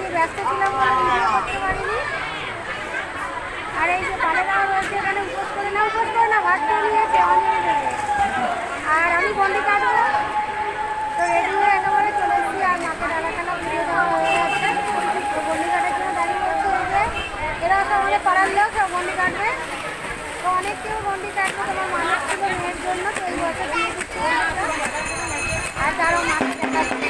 দিয়ে ব্যস্ত ছিলাম বলে ভিডিও করতে পারিনি। আর এই যে পালেরাও রয়েছে এখানে, উপোস করে না ভাত খেয়ে নিয়েছে অঞ্জলি দেবে। আর আমি গন্ডি কাটবো, তো রেডি হয়ে একেবারে চলে এসেছি। আর মাকে ডালা ভিডিও দেওয়া হয়ে গেছে, তো গন্ডি কাটার জন্য দাঁড়িয়ে রয়েছে। এই যে এরা সব আমাদের পাড়ার লোক, সব গন্ডি কাটবে। তো অনেক কেউ গন্ডি কাটবে, তোমার মানুষ ছিল মেয়ের জন্য, তো এই বছর দিয়ে দিচ্ছে। আর তারও মাকে দেখাচ্ছে।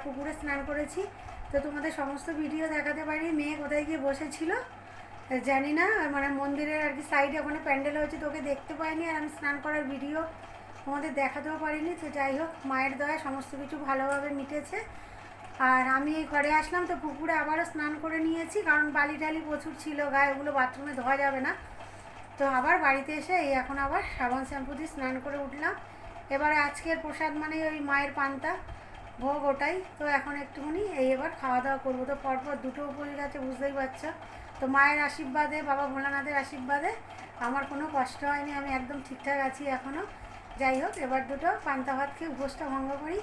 পুকুরে স্নান করেছি, তো তোমাদের সমস্ত ভিডিও দেখাতে পারি। মেয়ে কোথায় গিয়ে বসেছিল জানি না, মানে মন্দিরের আর কি সাইডে ওখানে প্যান্ডেল হয়েছে, তো ওকে দেখতে পাইনি। আর আমি স্নান করার ভিডিও তোমাদের দেখাতেও পারিনি। তো যাই হোক, মায়ের দয়ায় সমস্ত কিছু ভালোভাবে মিটেছে। আর আমি এই ঘরে আসলাম, তো পুকুরে আবারও স্নান করে নিয়েছি, কারণ বালি টালি প্রচুর ছিল গায়ে, ওগুলো বাথরুমে ধোয়া যাবে না। তো আবার বাড়িতে এসে এই এখন আবার সাবান শ্যাম্পু দিয়ে স্নান করে উঠলাম। এবারে আজকের প্রসাদ মানে ওই মায়ের পান্তা ভোগ, ওটাই। তো এখন একটুখানি এবার খাওয়া দাওয়া করবো। তো পরপর দুটো উপরি আছে, বুঝতেই পারছো। তো মায়ের আশীর্বাদে, বাবা ভোলানাথের আশীর্বাদে আমার কোনো কষ্ট হয়নি, আমি একদম ঠিকঠাক আছি এখনও। যাই হোক, এবার দুটো পান্তা ভাত খেয়ে উপোসটা ভঙ্গ করি,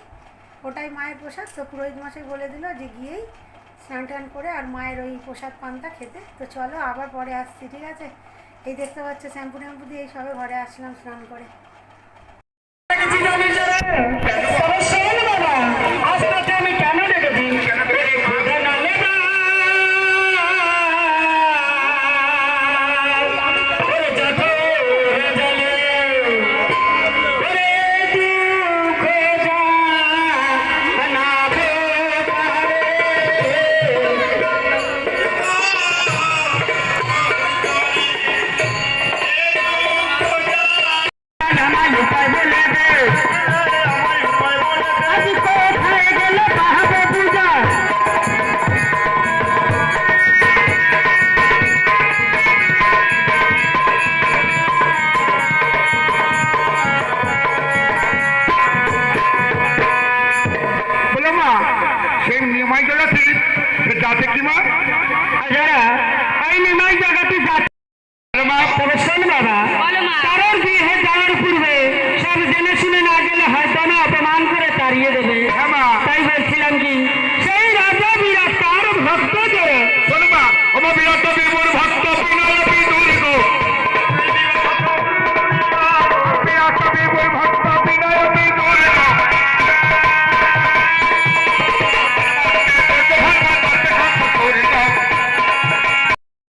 ওটাই মায়ের প্রসাদ। তো পুরোহিত মশাই বলে দিল যে গিয়েই স্নান টান করে আর মায়ের ওই প্রসাদ পান্তা খেতে। তো চলো আবার পরে আসছি, ঠিক আছে। এই দেখতে পাচ্ছ শ্যাম্পু ট্যাম্পু দিয়ে এই সবে ঘরে আসলাম স্নান করে।